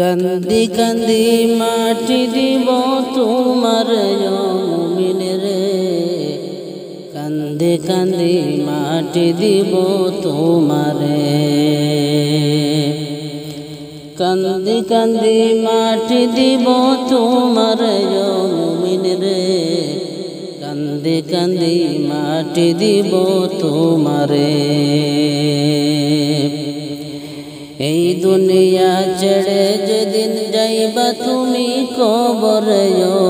কান্দি কান্দি মাটি দিব তোমার মুমিন রে, কান্দি কান্দি মাটি দিব তোমারে, কান্দি কান্দি মাটি দিব তোমার মুমিন রে, কান্দি কান্দি মাটি দিব তোমারে। এই দুনিয়া ছেড়ে যেদিন যাইবা তুমি কবরে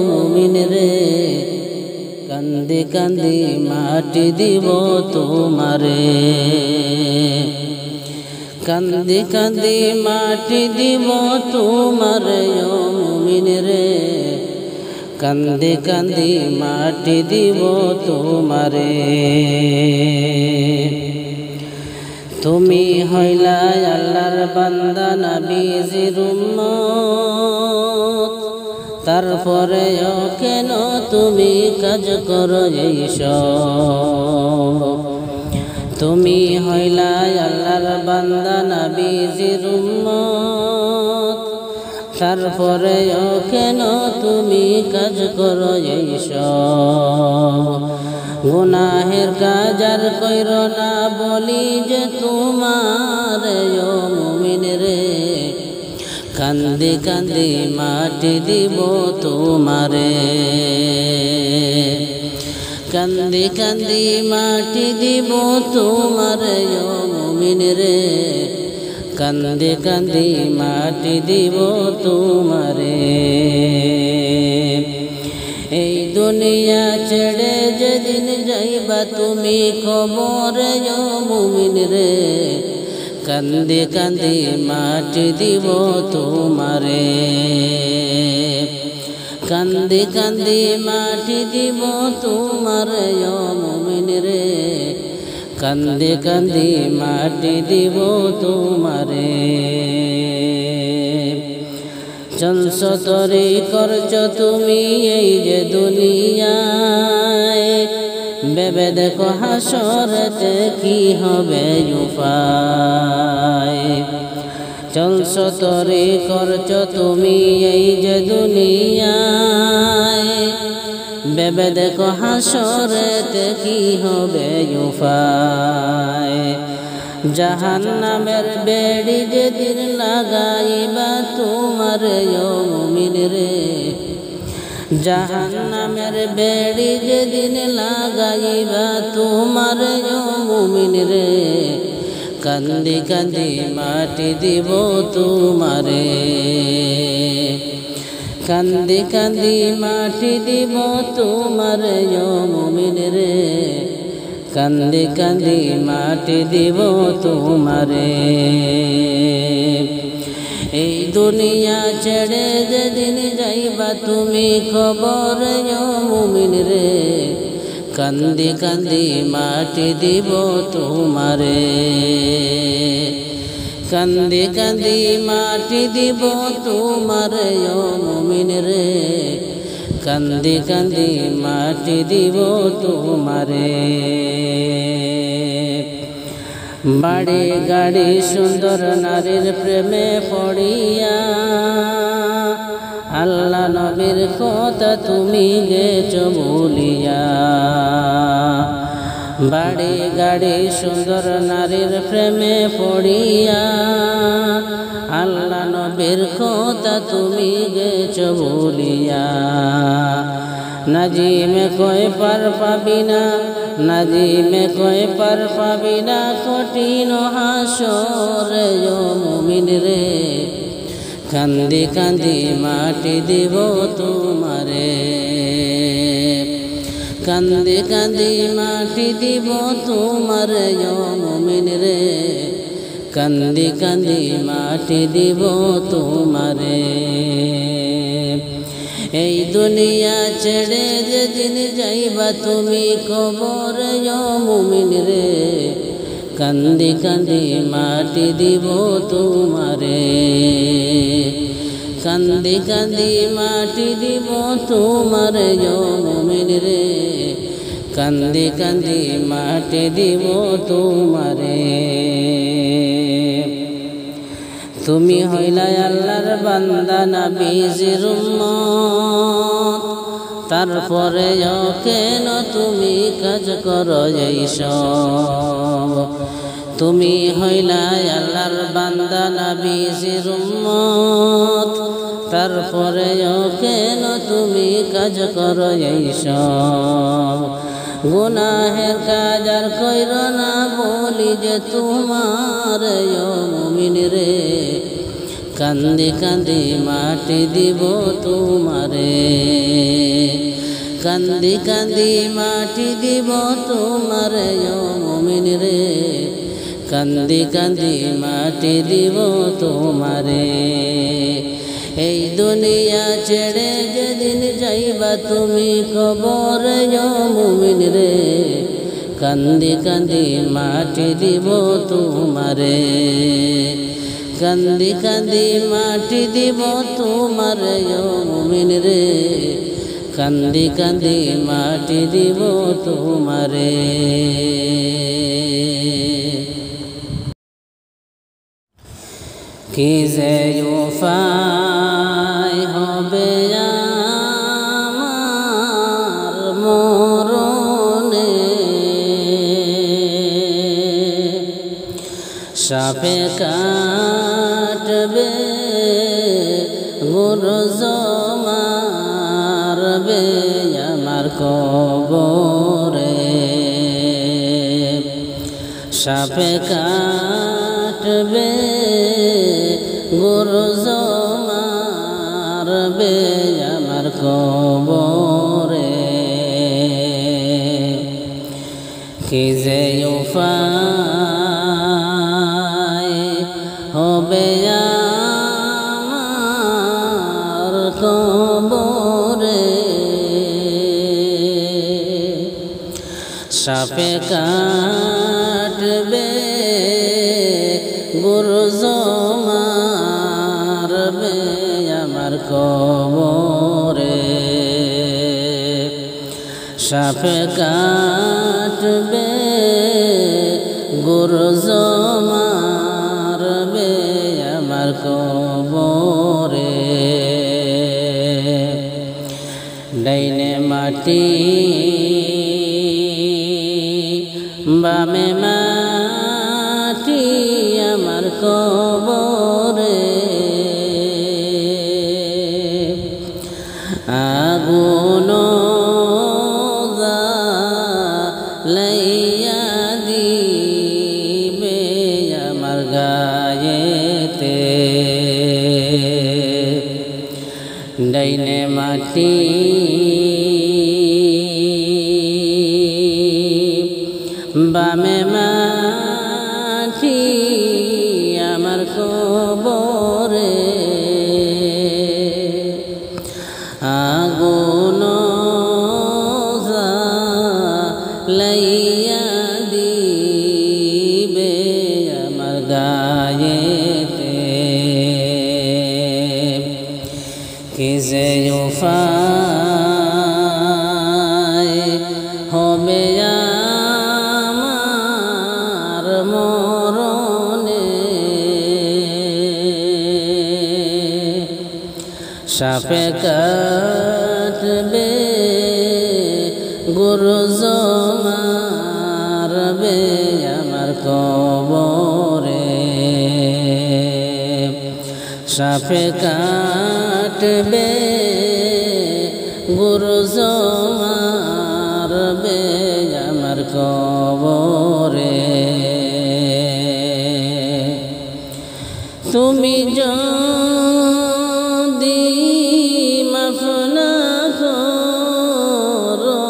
মুমিন রে, কান্দি কান্দি মাটি দিব তোমারে, কান্দি কান্দি মাটি দিব তোমারে মুমিন রে, কান্দি কান্দি মাটি দিব তোমারে। তুমি হইলা আল্লাহর বান্দা নবীজির উম্মত, তারপরেও কেন তুমি কাজ করো এইসব। তুমি হইলা আল্লাহর বান্দা নবীজির উম্মত, তারপরেও কেন তুমি কাজ করো এইসব। গুনাহের কাজ আর কইরো না বলি যে তোমার মুমিন রে, কান্দি কান্দি মাটি দিব তোমারে, কান্দি কান্দি মাটি দিব তোমারে মুমিন রে, কান্দি কান্দি মাটি দিব তোমারে। এই দুনিয়া ছেড়ে যেদিন যাইবা তুমি কবরে মুমিন রে, কান্দি কান্দি মাটি দিব তোমারে, কান্দি কান্দি মাটি দিব তোমারে মুমিন রে, কান্দি কান্দি মাটি দিব তোমারে। চলছতরি করছ তুমি এই যে দুনিয়ায়, ভেবে দেখো হাসরেতে কি হবে উপায়। চলছতরি করছ তুমি এই যে দুনিয়ায়, ভেবে দেখো হাসরেতে কি হবে উপায়। জাহান্নামের বেড়ি যেদিন লাগাইবা তোমার মুমিন রে, জাহান্নামের বেড়ি যেদিন লাগাইবা তোমার মুমিন রে, কান্দি কান্দি মাটি দিব তোমারে, কান্দি কান্দি মাটি দিব তোমার মুমিন রে, কান্দি কান্দি মাটি দিব তোমারে। এই দুনিয়া ছেড়ে যেদিন যাইবা তুমি কবরে মুমিন রে, কান্দি কান্দি মাটি দিব তোমারে, কান্দি কান্দি মাটি দিব তোমারে মুমিন রে, কান্দি কান্দি মাটি দিব তোমারে। বাড়ি গাড়ি সুন্দর নারীর প্রেমে পড়িয়া, আল্লাহ নবীর কথা তুমি গেছ ভুলিয়া। বাড়ি গাড়ি সুন্দর নারীর প্রেমে পড়িয়া, আল্লাহ নবীর কথা তুমি গেছ ভুলিয়া। নাজিমে কয় পার পাবি না, নাজিমে কয় পার পাবি না, কঠিন হাসরে মুমিন রে, কান্দি কান্দি মাটি দিব তোমারে, কান্দি কান্দি মাটি দিব তোমারে মুমিন রে, কান্দি কান্দি মাটি দিব তোমারে। এই দুনিয়া ছেড়ে যেদিন যাইবা তুমি কবরে মুমিন রে, কান্দি কান্দি মাটি দিব তোমারে, কান্দি কান্দি মাটি দিব তোমারে মুমিন রে, কান্দি কান্দি মাটি দিব তোমারে। তুমি হইলাই আল্লাহর বান্দা নবীজির উম্মত তারপরে কেন তুমি কাজ করো এইসব তুমি হইলাই আল্লাহর বান্দা নবীজির উম্মত তারপরে কেন তুমি কাজ করো এইসব গুনাহের কাজ আর কইর না বলি যে তোমার মুমিন রে কান্দি কান্দি মাটি দিব তোমারে কান্দি কান্দি মাটি দিব তোমারে মুমিন রে কান্দি কান্দি মাটি দিব তোমারে এই দুনিয়া ছেড়ে যেদিন যাইবা তুমি কবরে মুমিন রে কান্দি কান্দি মাটি দিব তোমারে কান্দি কান্দি মাটি দিব তোমারে মুমিন রে কান্দি কান্দি মাটি দিব তোমারে কি যে উপায় হবে আমার মরণে সাপে কাটবে গুরজ মারবে আমার কবরে সাপে কাটবে গুরজ মারবে আমার কবরে কি যে উপায় হবে আমার কবরে সাপে কাটবে গুরজ মারবে আমার কবরে সাপে কাটবে গুরজ মারবে আমার কবরে ডাইনে মাটি বামে মাটি আমার কবরে আগুন লাইয়া দিবে আমার গায়েতে ডাইনে মাটি বামে মাটি আমার কবরে আগুন লাইয়া দিবে আমার গায়েতে কি যে উপায় হবে আমার মরণে সাপে কাটবে গুরজ মারবে আমার কবরে সাপে কাটবে গুরজ মারবে আমার কবরে তুমি যদি মাফ না করো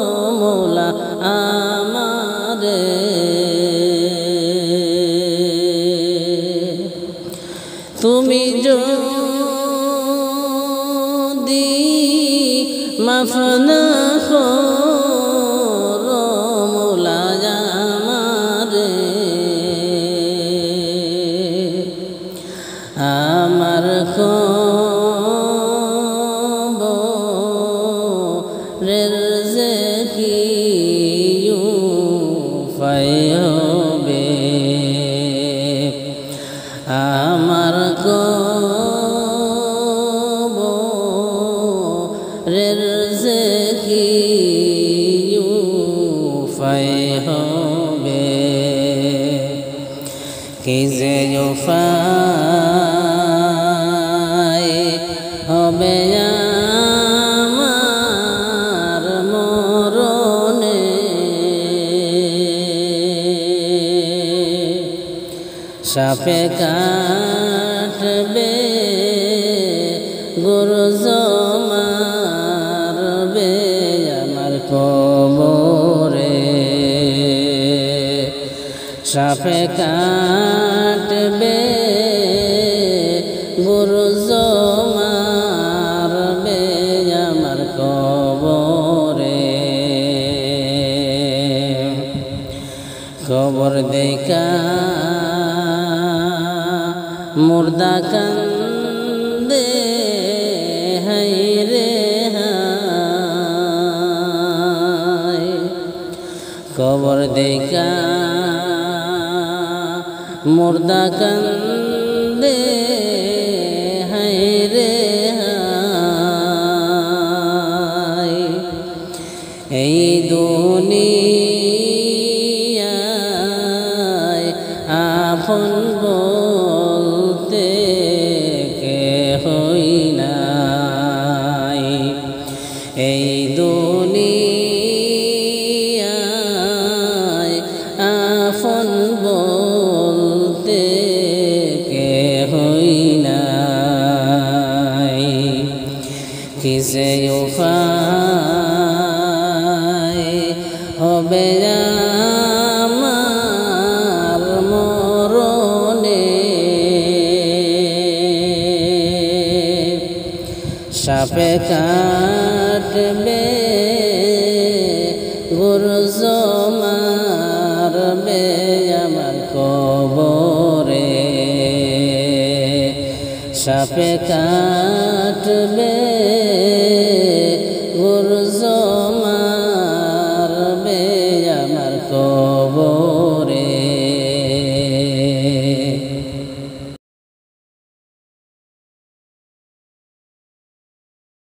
মৌলা আমারে তুমি যদি মাফ না করো মৌলা আমারে আমার কবরের যে কি উপায় হবে আমার সাপে কাটবে গুরুজ মারবে আমার কবরে সাপে কাটবে গুরুজ মারবে আমার কবরে কবর দেখা মুর্দা কান্দে হায় রে হায় কবর দেখা মুর্দা কান্দে হায় রে হায় এই দুনিয়ায় আপন বলতে কেহই নাই এই দুনিয়ায় আপন বলতে কেহই নাই কিসে উপায় হবে আমার মরণে সাপে কাটবে গুরুজ মারবে আমার কবরে সাপে কাটবে